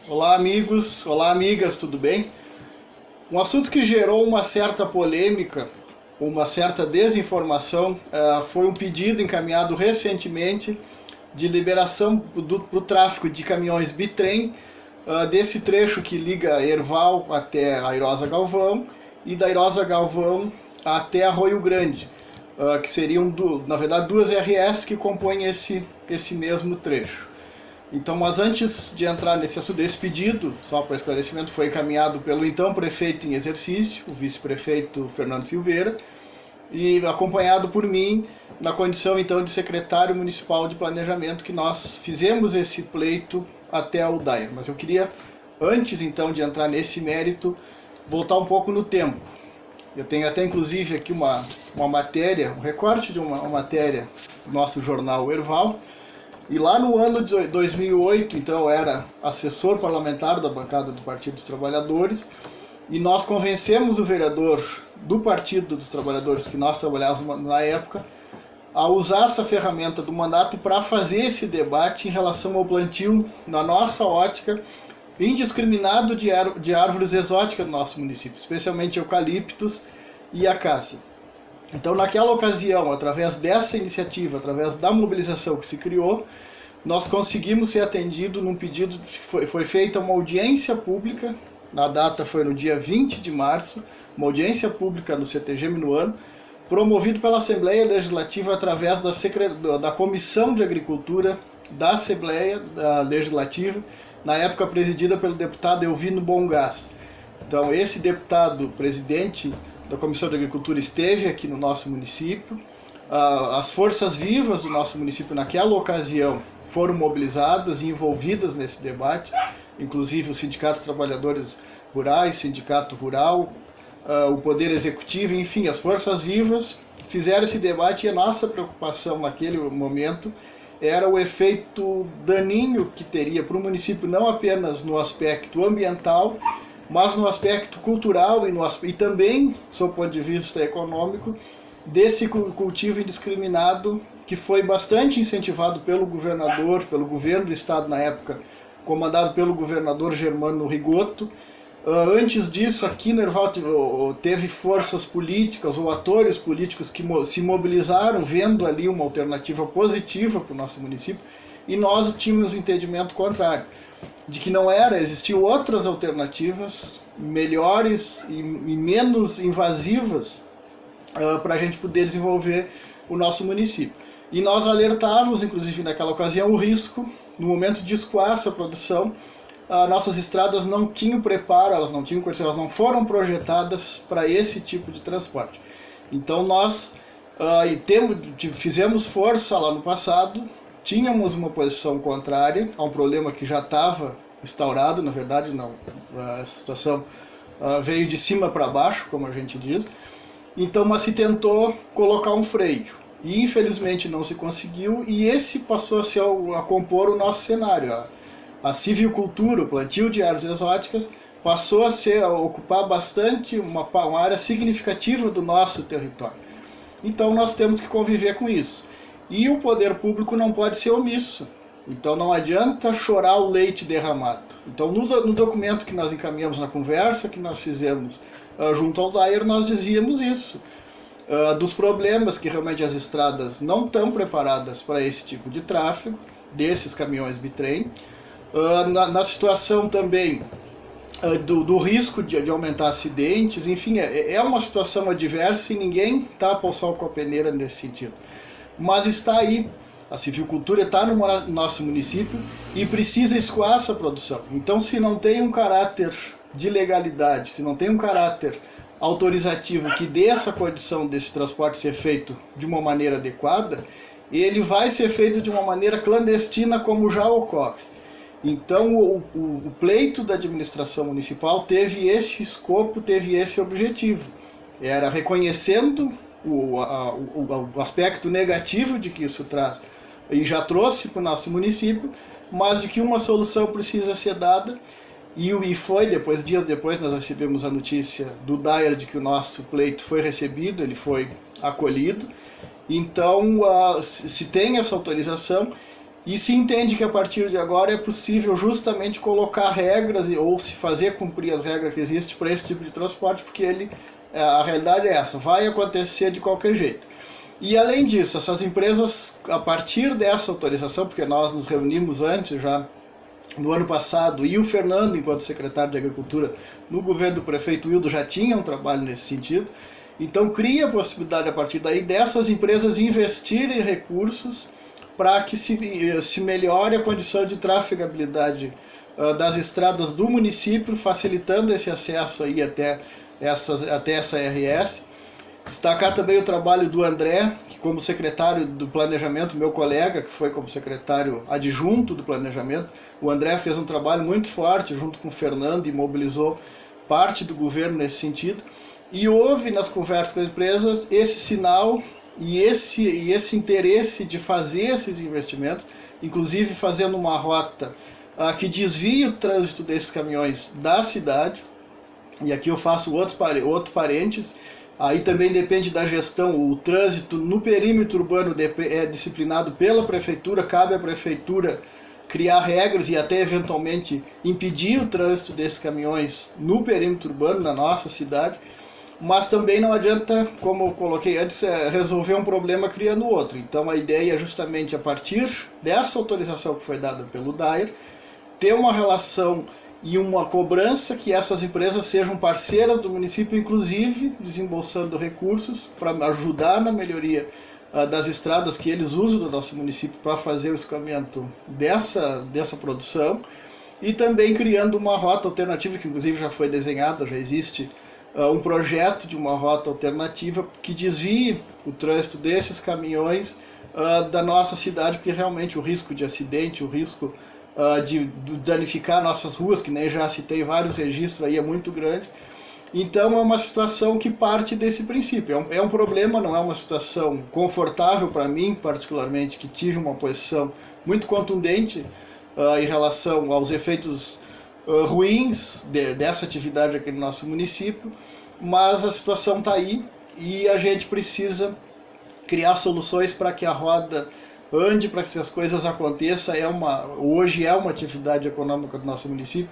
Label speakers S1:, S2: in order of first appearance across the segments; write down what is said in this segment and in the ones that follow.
S1: Olá, amigos, olá, amigas, tudo bem? Um assunto que gerou uma certa polêmica, uma certa desinformação, foi um pedido encaminhado recentemente de liberação para o tráfego de caminhões bitrem, desse trecho que liga Erval até Airosa Galvão e da Airosa Galvão até Arroio Grande, que seriam, na verdade, duas RS que compõem esse mesmo trecho. Então, mas antes de entrar nesse assunto, esse pedido, só para esclarecimento, foi encaminhado pelo então prefeito em exercício, o vice-prefeito Fernando Silveira, e acompanhado por mim, na condição então de secretário municipal de planejamento, que nós fizemos esse pleito até o DAER. Mas eu queria, antes então de entrar nesse mérito, voltar um pouco no tempo. Eu tenho até inclusive aqui uma matéria, um recorte de uma matéria do nosso jornal Erval. E lá no ano de 2008, então, eu era assessor parlamentar da bancada do Partido dos Trabalhadores, e nós convencemos o vereador do Partido dos Trabalhadores, que nós trabalhávamos na época, a usar essa ferramenta do mandato para fazer esse debate em relação ao plantio, na nossa ótica, indiscriminado de árvores exóticas do nosso município, especialmente eucaliptos e acácia. Então, naquela ocasião, através dessa iniciativa, através da mobilização que se criou, nós conseguimos ser atendidos num pedido, foi feita uma audiência pública, a data foi no dia 20 de março, uma audiência pública no CTG Minuano, promovido pela Assembleia Legislativa através da Comissão de Agricultura da Assembleia Legislativa, na época presidida pelo deputado Elvino Bongás. Então, esse deputado presidente da Comissão de Agricultura esteve aqui no nosso município. As forças vivas do nosso município naquela ocasião foram mobilizadas e envolvidas nesse debate, inclusive os sindicatos trabalhadores rurais, sindicato rural, o poder executivo, enfim, as forças vivas fizeram esse debate, e a nossa preocupação naquele momento era o efeito daninho que teria para o município, não apenas no aspecto ambiental, mas no aspecto cultural e também, sob o ponto de vista econômico, desse cultivo indiscriminado que foi bastante incentivado pelo governador, pelo governo do estado na época, comandado pelo governador Germano Rigoto. Antes disso, aqui no Erval teve forças políticas ou atores políticos que se mobilizaram vendo ali uma alternativa positiva para o nosso município, e nós tínhamos um entendimento contrário, de que não existiam outras alternativas melhores e menos invasivas para a gente poder desenvolver o nosso município. E nós alertávamos, inclusive naquela ocasião, o risco, no momento de escoar essa produção, nossas estradas não tinham preparo, elas não tinham condição, elas não foram projetadas para esse tipo de transporte. Então nós fizemos força lá no passado, tínhamos uma posição contrária a um problema que já estava instaurado, na verdade não, essa situação veio de cima para baixo, como a gente diz. Então, mas se tentou colocar um freio, e infelizmente não se conseguiu, e esse passou a compor o nosso cenário. A silvicultura, o plantio de árvores exóticas, passou a ocupar bastante uma área significativa do nosso território. Então nós temos que conviver com isso. E o poder público não pode ser omisso. Então não adianta chorar o leite derramado. Então no documento que nós encaminhamos, na conversa que nós fizemos junto ao DAER, nós dizíamos isso. Dos problemas que realmente as estradas não estão preparadas para esse tipo de tráfego, desses caminhões bitrem. Na situação também do risco de aumentar acidentes, enfim, é uma situação adversa e ninguém tapa o sol com a peneira nesse sentido. Mas está aí, a silvicultura está no nosso município e precisa escoar essa produção. Então, se não tem um caráter de legalidade, se não tem um caráter autorizativo que dê essa condição desse transporte ser feito de uma maneira adequada, ele vai ser feito de uma maneira clandestina, como já ocorre. Então, o pleito da administração municipal teve esse escopo, teve esse objetivo. Era reconhecendo o aspecto negativo de que isso traz, e já trouxe para o nosso município, mas de que uma solução precisa ser dada. E foi, dias depois, nós recebemos a notícia do DAER de que o nosso pleito foi recebido, ele foi acolhido. Então, se tem essa autorização, e se entende que a partir de agora é possível justamente colocar regras ou se fazer cumprir as regras que existem para esse tipo de transporte, porque a realidade é essa, vai acontecer de qualquer jeito. E além disso, essas empresas, a partir dessa autorização, porque nós nos reunimos antes já no ano passado, e o Fernando, enquanto secretário de Agricultura no governo do prefeito Wildo, já tinha um trabalho nesse sentido, então cria a possibilidade a partir daí dessas empresas investirem recursos para que se melhore a condição de trafegabilidade das estradas do município, facilitando esse acesso aí até essa RS. Destacar também o trabalho do André, que como secretário do Planejamento, meu colega, que foi como secretário adjunto do Planejamento, o André fez um trabalho muito forte junto com o Fernando e mobilizou parte do governo nesse sentido. E houve nas conversas com as empresas esse sinal e esse interesse de fazer esses investimentos, inclusive fazendo uma rota que desvie o trânsito desses caminhões da cidade. E aqui eu faço outro parênteses, aí também depende da gestão, o trânsito no perímetro urbano é disciplinado pela prefeitura, cabe à prefeitura criar regras e até eventualmente impedir o trânsito desses caminhões no perímetro urbano, na nossa cidade. Mas também não adianta, como eu coloquei antes, resolver um problema criando outro. Então a ideia é justamente a partir dessa autorização que foi dada pelo DAER, ter uma relação e uma cobrança que essas empresas sejam parceiras do município, inclusive desembolsando recursos para ajudar na melhoria das estradas que eles usam do nosso município para fazer o escoamento dessa produção, e também criando uma rota alternativa, que inclusive já foi desenhada, já existe um projeto de uma rota alternativa que desvie o trânsito desses caminhões da nossa cidade, porque realmente o risco de acidente, o risco de danificar nossas ruas, que nem já citei vários registros aí, é muito grande. Então é uma situação que parte desse princípio. É um problema, não é uma situação confortável para mim, particularmente, que tive uma posição muito contundente em relação aos efeitos ruins dessa atividade aqui no nosso município, mas a situação está aí e a gente precisa criar soluções para que a roda ande, para que as coisas aconteçam. Hoje é uma atividade econômica do nosso município.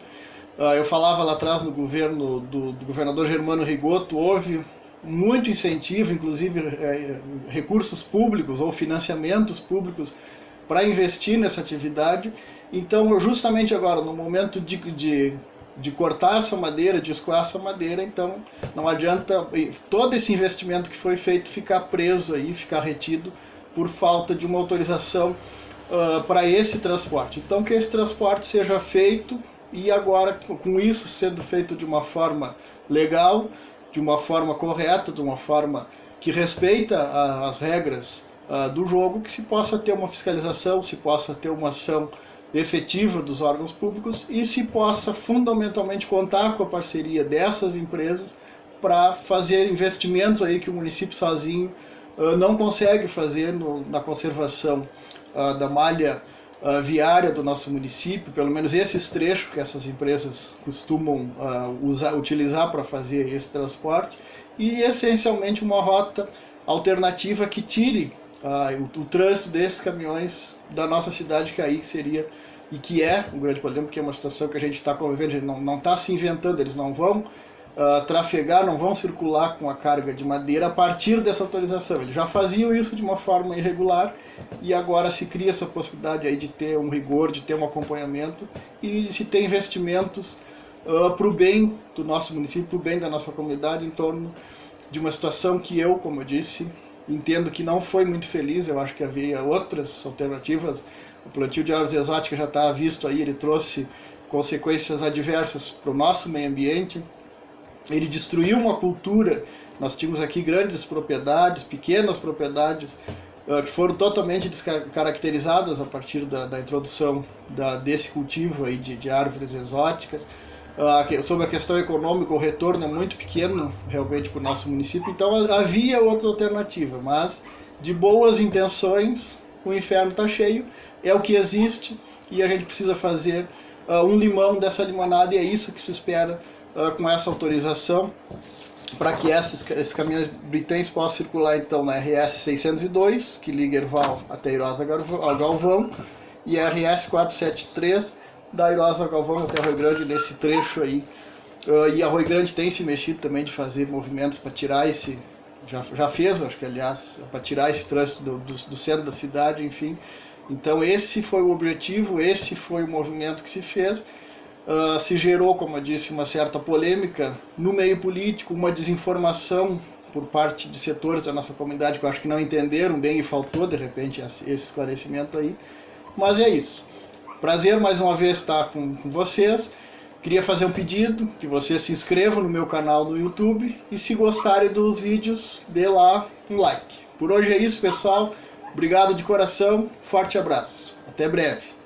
S1: Eu falava lá atrás no governo do governador Germano Rigoto, houve muito incentivo, inclusive recursos públicos ou financiamentos públicos para investir nessa atividade. Então, justamente agora, no momento de cortar essa madeira, de escoar essa madeira, então não adianta todo esse investimento que foi feito ficar preso aí, ficar retido por falta de uma autorização para esse transporte. Então, que esse transporte seja feito, e agora, com isso sendo feito de uma forma legal, de uma forma correta, de uma forma que respeita as regras do jogo, que se possa ter uma fiscalização, se possa ter uma ação efetiva dos órgãos públicos e se possa fundamentalmente contar com a parceria dessas empresas para fazer investimentos aí que o município sozinho não consegue fazer na conservação da malha viária do nosso município, pelo menos esses trechos que essas empresas costumam utilizar para fazer esse transporte, e essencialmente uma rota alternativa que tire o trânsito desses caminhões da nossa cidade, que aí seria, e que é um grande problema, porque é uma situação que a gente está convivendo, a gente não está se inventando, eles não vão trafegar, não vão circular com a carga de madeira a partir dessa autorização. Eles já faziam isso de uma forma irregular e agora se cria essa possibilidade aí de ter um rigor, de ter um acompanhamento e de se ter investimentos para o bem do nosso município, para o bem da nossa comunidade, em torno de uma situação que eu, como eu disse, entendo que não foi muito feliz. Eu acho que havia outras alternativas. O plantio de árvores exóticas já está visto aí, ele trouxe consequências adversas para o nosso meio ambiente. Ele destruiu uma cultura. Nós tínhamos aqui grandes propriedades, pequenas propriedades, que foram totalmente descaracterizadas a partir da introdução desse cultivo aí de árvores exóticas. Sobre a questão econômica, o retorno é muito pequeno realmente para o nosso município, então havia outras alternativas, mas de boas intenções o inferno está cheio, é o que existe e a gente precisa fazer um limão dessa limonada, e é isso que se espera com essa autorização, para que esses caminhões britães possam circular então na RS 602, que liga Erval até Irosa Galvão, e RS 473 da Irosa Galvão até Arroio Grande nesse trecho aí. E Arroio Grande tem se mexido também de fazer movimentos para tirar esse... Já fez, acho que aliás, para tirar esse trânsito do centro da cidade, enfim. Então esse foi o objetivo, esse foi o movimento que se fez. Se gerou, como eu disse, uma certa polêmica no meio político, uma desinformação por parte de setores da nossa comunidade que eu acho que não entenderam bem e faltou, de repente, esse esclarecimento aí. Mas é isso. Prazer mais uma vez estar com vocês. Queria fazer um pedido, que vocês se inscrevam no meu canal no YouTube e se gostarem dos vídeos, dê lá um like. Por hoje é isso, pessoal. Obrigado de coração, forte abraço. Até breve.